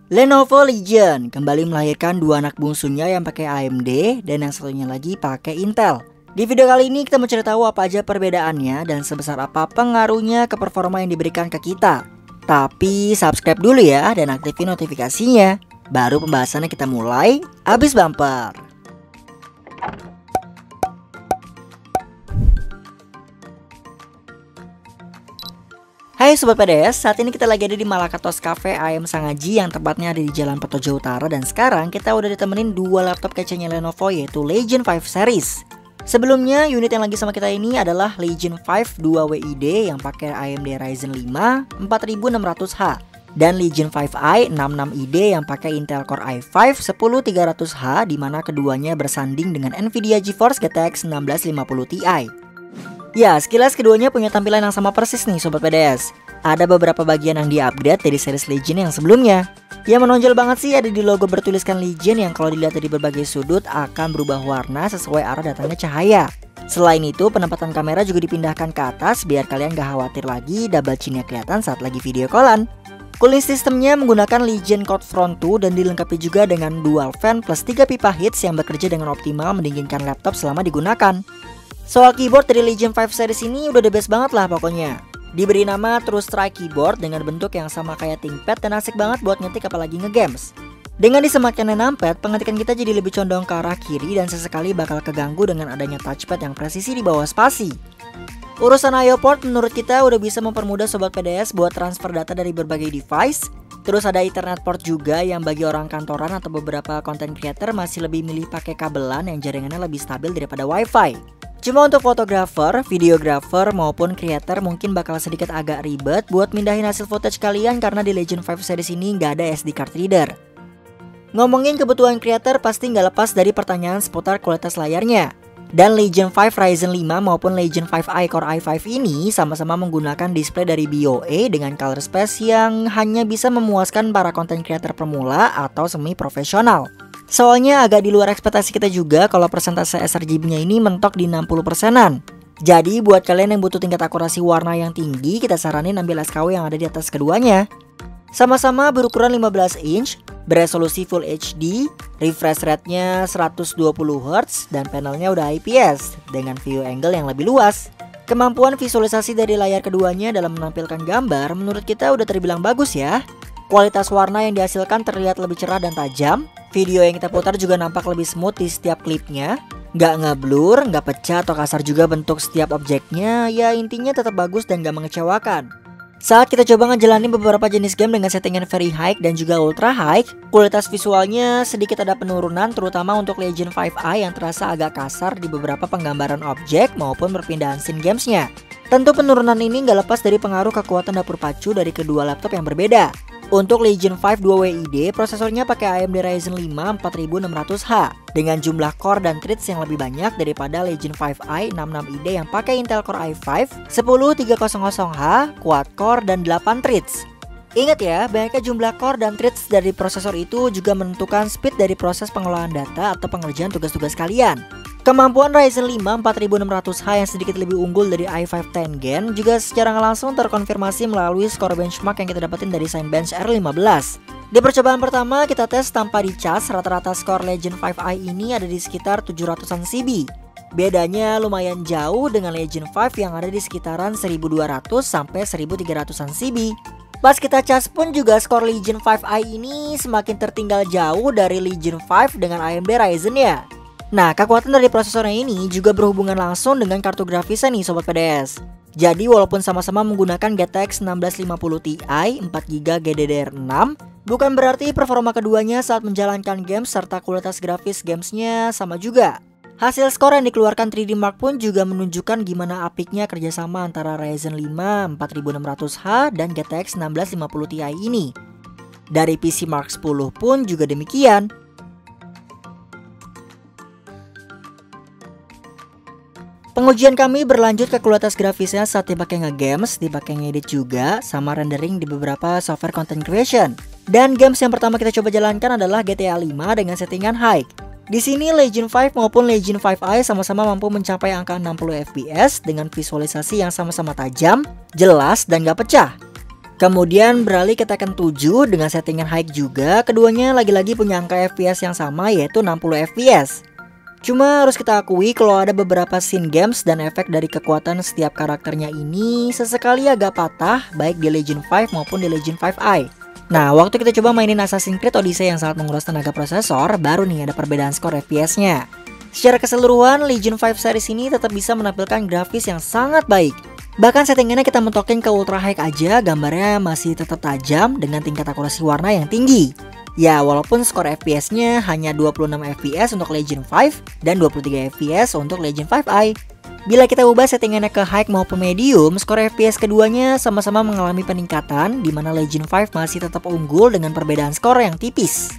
Lenovo Legion kembali melahirkan dua anak bungsunya yang pakai AMD dan yang satunya lagi pakai Intel. Di video kali ini kita mau cari tahu apa aja perbedaannya dan sebesar apa pengaruhnya ke performa yang diberikan ke kita. Tapi subscribe dulu ya dan aktifin notifikasinya. Baru pembahasannya kita mulai abis bumper. Hai Sobat PDS, saat ini kita lagi ada di Malakatos Cafe AM Sangaji yang tepatnya ada di Jalan Petojo Utara. Dan sekarang kita udah ditemenin dua laptop kecenya Lenovo yaitu Legion 5 series. Sebelumnya unit yang lagi sama kita ini adalah Legion 5 2WID yang pakai AMD Ryzen 5 4600H dan Legion 5i 66ID yang pakai Intel Core i5 10300H, di mana keduanya bersanding dengan Nvidia GeForce GTX 1650 Ti. Ya, sekilas keduanya punya tampilan yang sama persis nih Sobat PDS. Ada beberapa bagian yang di-upgrade dari series Legion yang sebelumnya. Yang menonjol banget sih ada di logo bertuliskan Legion yang kalau dilihat dari berbagai sudut akan berubah warna sesuai arah datangnya cahaya. Selain itu, penempatan kamera juga dipindahkan ke atas biar kalian gak khawatir lagi double chin-nya kelihatan saat lagi video callan. Cooling sistemnya menggunakan Legion Cold Front 2 dan dilengkapi juga dengan dual fan plus 3 pipa heats yang bekerja dengan optimal mendinginkan laptop selama digunakan. Soal keyboard dari Legion 5 series ini udah the best banget lah pokoknya. Diberi nama True Strike Keyboard dengan bentuk yang sama kayak ThinkPad dan asik banget buat ngetik apalagi ngegames. Dengan disematkannya numpad, pengetikan kita jadi lebih condong ke arah kiri dan sesekali bakal keganggu dengan adanya touchpad yang presisi di bawah spasi. Urusan I/O port menurut kita udah bisa mempermudah Sobat PDS buat transfer data dari berbagai device. Terus ada Ethernet port juga yang bagi orang kantoran atau beberapa content creator masih lebih milih pakai kabelan yang jaringannya lebih stabil daripada WiFi. Cuma untuk fotografer, videografer maupun creator mungkin bakal sedikit agak ribet buat mindahin hasil footage kalian karena di Legion 5 series ini nggak ada SD card reader. Ngomongin kebutuhan creator pasti nggak lepas dari pertanyaan seputar kualitas layarnya. Dan Legion 5 Ryzen 5 maupun Legion 5i Core i5 ini sama-sama menggunakan display dari BOA dengan color space yang hanya bisa memuaskan para content creator pemula atau semi profesional. Soalnya agak di luar ekspektasi kita juga kalau persentase sRGB-nya ini mentok di 60%-an. Jadi buat kalian yang butuh tingkat akurasi warna yang tinggi, kita saranin ambil SKW yang ada di atas keduanya. Sama-sama berukuran 15 inch, beresolusi Full HD, refresh rate-nya 120Hz, dan panelnya udah IPS dengan view angle yang lebih luas. Kemampuan visualisasi dari layar keduanya dalam menampilkan gambar menurut kita udah terbilang bagus ya. Kualitas warna yang dihasilkan terlihat lebih cerah dan tajam. Video yang kita putar juga nampak lebih smooth di setiap klipnya. Nggak ngeblur, nggak pecah atau kasar juga bentuk setiap objeknya. Ya intinya tetap bagus dan nggak mengecewakan. Saat kita coba ngejalanin beberapa jenis game dengan settingan very high dan juga ultra high, kualitas visualnya sedikit ada penurunan terutama untuk Legion 5i yang terasa agak kasar di beberapa penggambaran objek maupun perpindahan scene gamesnya. Tentu penurunan ini nggak lepas dari pengaruh kekuatan dapur pacu dari kedua laptop yang berbeda. Untuk Legion 5 2WID, prosesornya pakai AMD Ryzen 5 4600H dengan jumlah core dan threads yang lebih banyak daripada Legion 5i 66ID yang pakai Intel Core i5 10300H, quad core dan 8 threads. Ingat ya, banyaknya jumlah core dan threads dari prosesor itu juga menentukan speed dari proses pengelolaan data atau pengerjaan tugas-tugas kalian. Kemampuan Ryzen 5 4600H yang sedikit lebih unggul dari i5 10 Gen juga secara langsung terkonfirmasi melalui skor benchmark yang kita dapetin dari Cinebench R15. Di percobaan pertama kita tes tanpa dicas, rata-rata skor Legion 5i ini ada di sekitar 700-an CB. Bedanya lumayan jauh dengan Legion 5 yang ada di sekitaran 1200 sampai 1300-an CB. Pas kita cas pun juga skor Legion 5i ini semakin tertinggal jauh dari Legion 5 dengan AMD Ryzen ya. Nah, kekuatan dari prosesornya ini juga berhubungan langsung dengan kartu grafisnya nih Sobat PDS. Jadi walaupun sama-sama menggunakan GTX 1650 Ti 4GB GDDR6, bukan berarti performa keduanya saat menjalankan games serta kualitas grafis gamesnya sama juga. Hasil skor yang dikeluarkan 3D Mark pun juga menunjukkan gimana apiknya kerjasama antara Ryzen 5 4600H dan GTX 1650 Ti ini. Dari PC Mark 10 pun juga demikian. Pengujian kami berlanjut ke kualitas grafisnya saat dipakai nge-games, dipakai ngedit juga, sama rendering di beberapa software content creation. Dan games yang pertama kita coba jalankan adalah GTA 5 dengan settingan high. Di sini Legion 5 maupun Legion 5i sama-sama mampu mencapai angka 60 fps dengan visualisasi yang sama-sama tajam, jelas, dan gak pecah. Kemudian beralih ke Tekken 7 dengan settingan high juga, keduanya lagi-lagi punya angka FPS yang sama yaitu 60 FPS. Cuma harus kita akui kalau ada beberapa scene games dan efek dari kekuatan setiap karakternya ini sesekali agak patah baik di Legend 5 maupun di Legend 5i. Nah, waktu kita coba mainin Assassin's Creed Odyssey yang sangat menguras tenaga prosesor, baru nih ada perbedaan skor FPS-nya. Secara keseluruhan, Legend 5 series ini tetap bisa menampilkan grafis yang sangat baik. Bahkan settingannya kita mentokin ke ultra high aja, gambarnya masih tetap tajam dengan tingkat akurasi warna yang tinggi. Ya, walaupun skor FPS-nya hanya 26 FPS untuk Legend 5 dan 23 FPS untuk Legend 5i. Bila kita ubah settingannya ke high maupun medium, skor FPS keduanya sama-sama mengalami peningkatan, di mana Legend 5 masih tetap unggul dengan perbedaan skor yang tipis.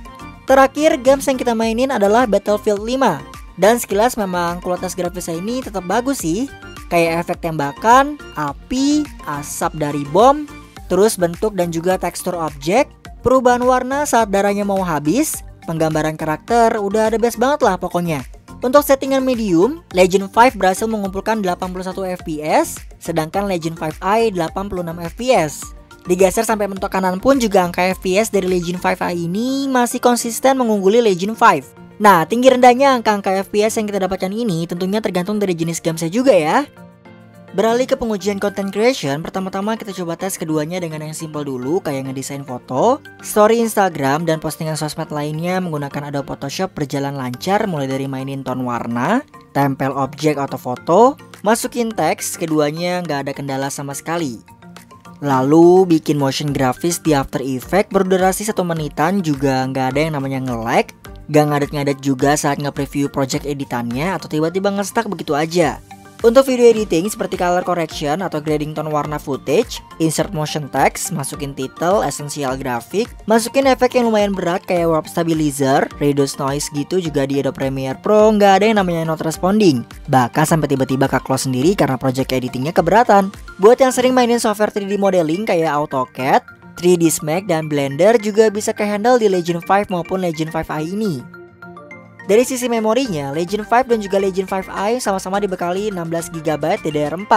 Terakhir, games yang kita mainin adalah Battlefield 5. Dan sekilas memang kualitas grafisnya ini tetap bagus sih. Kayak efek tembakan, api, asap dari bom, terus bentuk dan juga tekstur objek, perubahan warna saat darahnya mau habis, penggambaran karakter udah the best banget lah pokoknya. Untuk settingan medium, Legend 5 berhasil mengumpulkan 81 FPS, sedangkan Legend 5i 86 FPS. Digeser sampai mentok kanan pun juga angka FPS dari Legend 5i ini masih konsisten mengungguli Legend 5. Nah, tinggi rendahnya angka-angka FPS yang kita dapatkan ini tentunya tergantung dari jenis gamesnya juga ya. Beralih ke pengujian content creation, pertama-tama kita coba tes keduanya dengan yang simple dulu, kayak ngedesain foto, story Instagram, dan postingan sosmed lainnya menggunakan Adobe Photoshop berjalan lancar mulai dari mainin tone warna, tempel objek atau foto, masukin teks, keduanya nggak ada kendala sama sekali. Lalu bikin motion grafis di After Effects berdurasi 1 menitan juga nggak ada yang namanya nge-lag, gak ngadet-ngadet juga saat nge-preview project editannya atau tiba-tiba nge-stuck begitu aja. Untuk video editing seperti color correction atau grading tone warna footage, insert motion text, masukin title, essential graphic, masukin efek yang lumayan berat kayak warp stabilizer, reduce noise gitu juga di Adobe Premiere Pro nggak ada yang namanya not responding. Bahkan sampai tiba-tiba ke-close sendiri karena project editingnya keberatan. Buat yang sering mainin software 3D modeling kayak AutoCAD, 3D Max dan Blender juga bisa ke-handle di Legend 5 maupun Legend 5i ini. Dari sisi memorinya, Legend 5 dan juga Legend 5i sama-sama dibekali 16GB DDR4,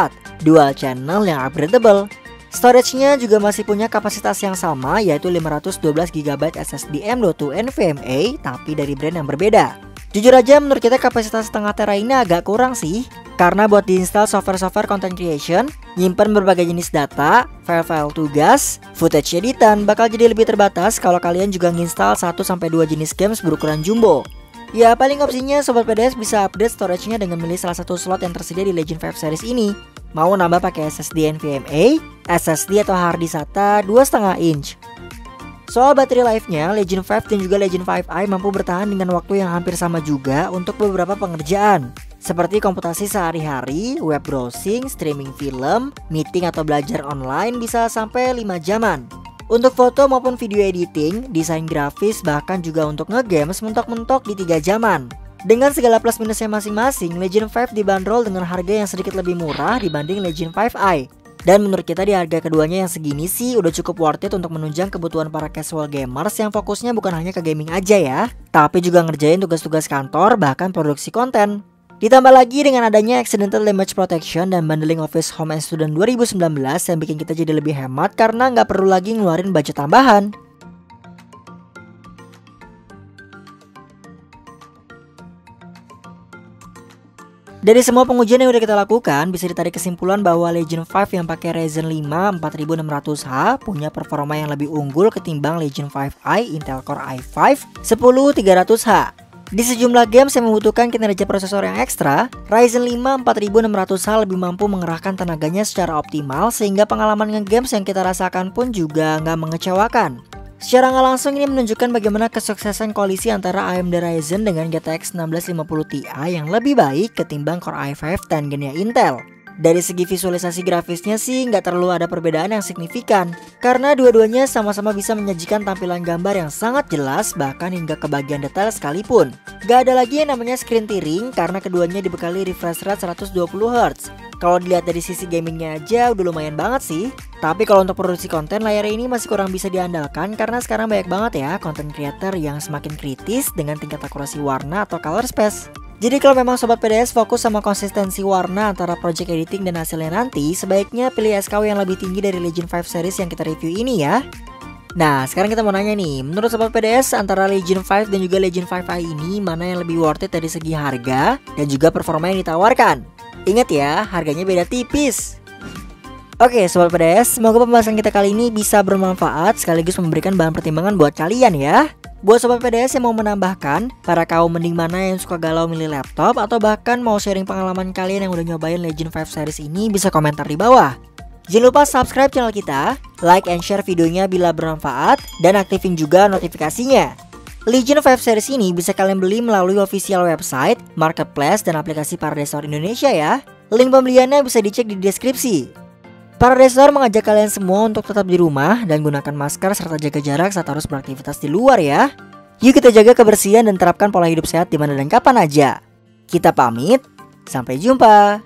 dual channel yang upgradable. Storage-nya juga masih punya kapasitas yang sama yaitu 512GB SSD M.2 NVMe tapi dari brand yang berbeda. Jujur aja menurut kita kapasitas setengah tera ini agak kurang sih. Karena buat diinstal software-software content creation, nyimpen berbagai jenis data, file-file tugas, footage editan bakal jadi lebih terbatas kalau kalian juga nginstal 1-2 jenis games berukuran jumbo. Ya paling opsinya Sobat PDS bisa update storage-nya dengan milih salah satu slot yang tersedia di Legend 5 series ini. Mau nambah pakai SSD NVMe, SSD atau hard disk SATA 2,5 inch. Soal baterai life-nya, Legend 5 dan juga Legend 5i mampu bertahan dengan waktu yang hampir sama juga untuk beberapa pengerjaan. Seperti komputasi sehari-hari, web browsing, streaming film, meeting atau belajar online bisa sampai 5 jaman. Untuk foto maupun video editing, desain grafis, bahkan juga untuk ngegames mentok-mentok di 3 jaman. Dengan segala plus minusnya masing-masing, Legend 5 dibanderol dengan harga yang sedikit lebih murah dibanding Legend 5i. Dan menurut kita di harga keduanya yang segini sih udah cukup worth it untuk menunjang kebutuhan para casual gamers yang fokusnya bukan hanya ke gaming aja ya, tapi juga ngerjain tugas-tugas kantor bahkan produksi konten. Ditambah lagi dengan adanya Accidental Damage Protection dan bundling Office Home and Student 2019 yang bikin kita jadi lebih hemat karena nggak perlu lagi ngeluarin budget tambahan. Dari semua pengujian yang udah kita lakukan, bisa ditarik kesimpulan bahwa Legend 5 yang pakai Ryzen 5 4600H punya performa yang lebih unggul ketimbang Legend 5i Intel Core i5 10300H. Di sejumlah games yang membutuhkan kinerja prosesor yang ekstra, Ryzen 5 4600H lebih mampu mengerahkan tenaganya secara optimal sehingga pengalaman nge-games yang kita rasakan pun juga nggak mengecewakan. Secara nggak langsung ini menunjukkan bagaimana kesuksesan koalisi antara AMD Ryzen dengan GTX 1650 Ti yang lebih baik ketimbang Core i5 10 Gen Intel. Dari segi visualisasi grafisnya sih nggak terlalu ada perbedaan yang signifikan, karena dua-duanya sama-sama bisa menyajikan tampilan gambar yang sangat jelas bahkan hingga ke bagian detail sekalipun. Gak ada lagi yang namanya screen tearing karena keduanya dibekali refresh rate 120Hz. Kalau dilihat dari sisi gamingnya aja udah lumayan banget sih. Tapi kalau untuk produksi konten, layar ini masih kurang bisa diandalkan karena sekarang banyak banget ya content creator yang semakin kritis dengan tingkat akurasi warna atau color space. Jadi kalau memang Sobat PDS fokus sama konsistensi warna antara project editing dan hasilnya nanti, sebaiknya pilih SKW yang lebih tinggi dari Legion 5 series yang kita review ini ya. Nah sekarang kita mau nanya nih, menurut Sobat PDS antara Legion 5 dan juga Legion 5i ini mana yang lebih worth it dari segi harga dan juga performa yang ditawarkan? Ingat ya, harganya beda tipis. Oke Sobat PDS, semoga pembahasan kita kali ini bisa bermanfaat sekaligus memberikan bahan pertimbangan buat kalian ya. Buat Sobat PDS yang mau menambahkan, para kaum mending mana yang suka galau milih laptop atau bahkan mau sharing pengalaman kalian yang udah nyobain Legion 5 series ini, bisa komentar di bawah. Jangan lupa subscribe channel kita, like and share videonya bila bermanfaat, dan aktifin juga notifikasinya. Legion 5 series ini bisa kalian beli melalui official website, marketplace, dan aplikasi Paradise Store Indonesia ya. Link pembeliannya bisa dicek di deskripsi. Paradise Store mengajak kalian semua untuk tetap di rumah dan gunakan masker serta jaga jarak saat harus beraktivitas di luar ya. Yuk kita jaga kebersihan dan terapkan pola hidup sehat di mana dan kapan aja. Kita pamit, sampai jumpa.